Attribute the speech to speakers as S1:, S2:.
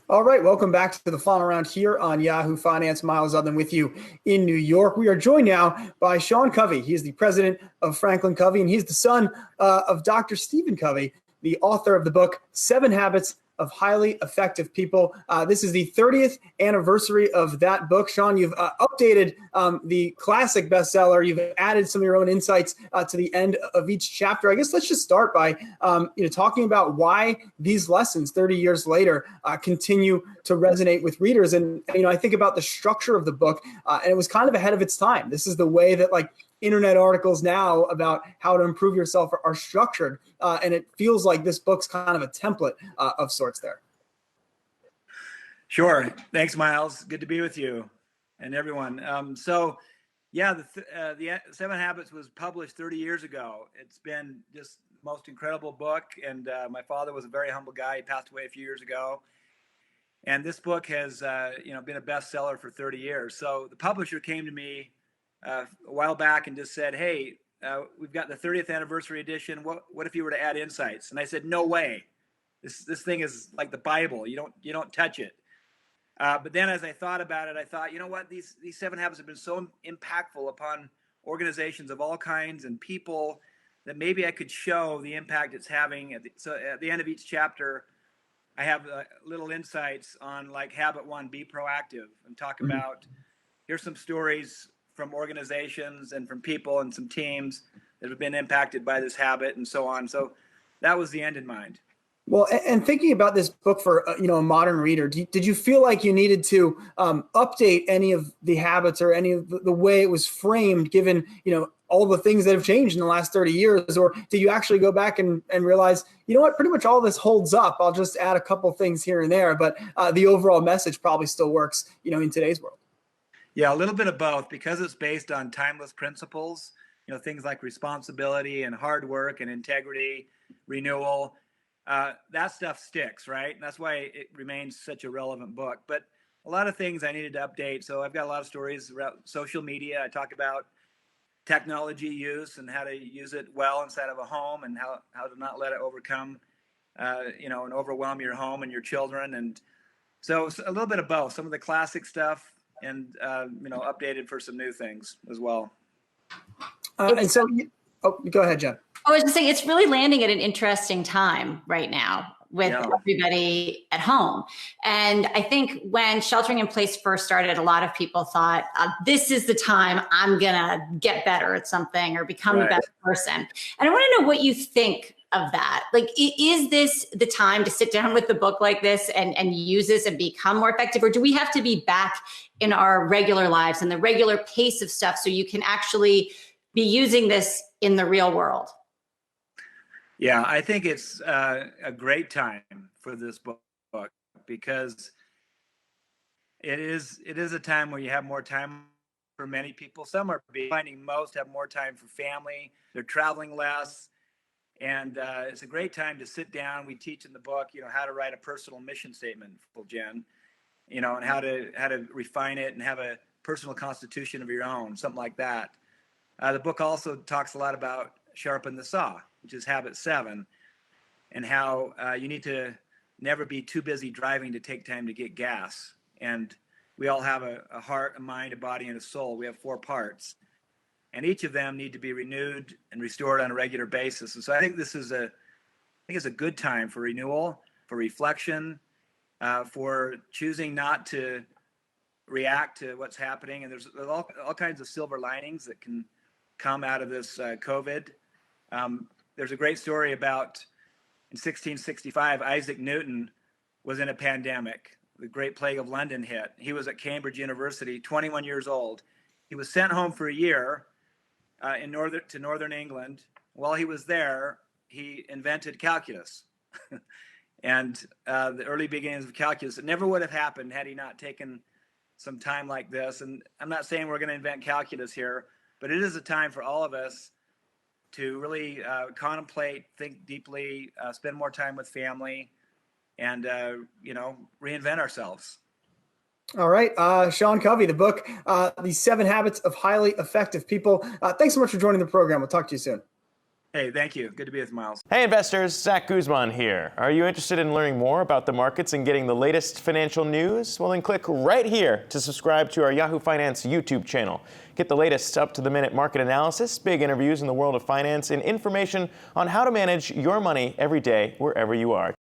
S1: All right, welcome back to the final round here on Yahoo Finance. Miles Udland with you in New York. We are joined now by Sean Covey. He is the president of FranklinCovey, and he's the son of Dr. Stephen Covey, the author of the book, 7 Habits of Highly Effective People. This is the 30th anniversary of that book. Sean, you've updated the classic bestseller. You've added some of your own insights to the end of each chapter. I guess let's just start by talking about why these lessons 30 years later continue to resonate with readers. And I think about the structure of the book, and it was kind of ahead of its time. This is the way that internet articles now about how to improve yourself are structured. And it feels like this book's kind of a template of sorts there.
S2: Sure. Thanks, Miles. Good to be with you and everyone. The 7 Habits was published 30 years ago. It's been just the most incredible book. And my father was a very humble guy. He passed away a few years ago. And this book has been a bestseller for 30 years. So the publisher came to me a while back and just said, hey, we've got the 30th anniversary edition. What if you were to add insights? And I said, no way. This thing is like the Bible. You don't touch it. But then as I thought about it, I thought, you know what? These 7 habits have been so impactful upon organizations of all kinds and people that maybe I could show the impact it's having. So at the end of each chapter, I have little insights on habit 1, be proactive, and talk about, here's some stories from organizations and from people and some teams that have been impacted by this habit and so on. So that was the end in mind.
S1: Well, and thinking about this book for a modern reader, did you feel like you needed to update any of the habits or any of the way it was framed, given all the things that have changed in the last 30 years? Or did you actually go back and realize, pretty much all this holds up. I'll just add a couple things here and there, but the overall message probably still works, in today's world.
S2: Yeah, a little bit of both, because it's based on timeless principles, things like responsibility and hard work and integrity, renewal. That stuff sticks, right? And that's why it remains such a relevant book. But a lot of things I needed to update. So I've got a lot of stories about social media. I talk about technology use and how to use it well inside of a home, and how to not let it overcome, and overwhelm your home and your children. And so a little bit of both, some of the classic stuff, and updated for some new things as well.
S1: And so, go ahead, Jen.
S3: I was just saying, it's really landing at an interesting time right now with everybody at home. And I think when sheltering in place first started, a lot of people thought, this is the time I'm going to get better at something or become a better person. And I want to know what you think of that. Is this the time to sit down with the book like this and use this and become more effective? Or do we have to be back in our regular lives and the regular pace of stuff so you can actually be using this in the real world?
S2: Yeah, I think it's a great time for this book, because it is a time where you have more time for many people. Some are finding most have more time for family. They're traveling less. And it's a great time to sit down. We teach in the book, how to write a personal mission statement, Jen, and how to refine it and have a personal constitution of your own, something like that. The book also talks a lot about sharpen the saw, which is habit 7, and how you need to never be too busy driving to take time to get gas. And we all have a heart, a mind, a body, and a soul. We have 4 parts. And each of them need to be renewed and restored on a regular basis. And so I think this is a good time for renewal, for reflection, for choosing not to react to what's happening. And there's all kinds of silver linings that can come out of this COVID. There's a great story about, in 1665, Isaac Newton was in a pandemic. The Great Plague of London hit. He was at Cambridge University, 21 years old. He was sent home for a year to northern England. While he was there, he invented calculus. And the early beginnings of calculus, it never would have happened had he not taken some time like this. And I'm not saying we're going to invent calculus here, but it is a time for all of us to really contemplate, think deeply, spend more time with family, and reinvent ourselves.
S1: All right. Sean Covey, the book, The 7 Habits of Highly Effective People. Thanks so much for joining the program. We'll talk to you soon.
S2: Hey, thank you. Good to be with Miles.
S4: Hey investors, Zach Guzman here. Are you interested in learning more about the markets and getting the latest financial news? Well, then click right here to subscribe to our Yahoo Finance YouTube channel. Get the latest up-to-the-minute market analysis, big interviews in the world of finance, and information on how to manage your money every day wherever you are.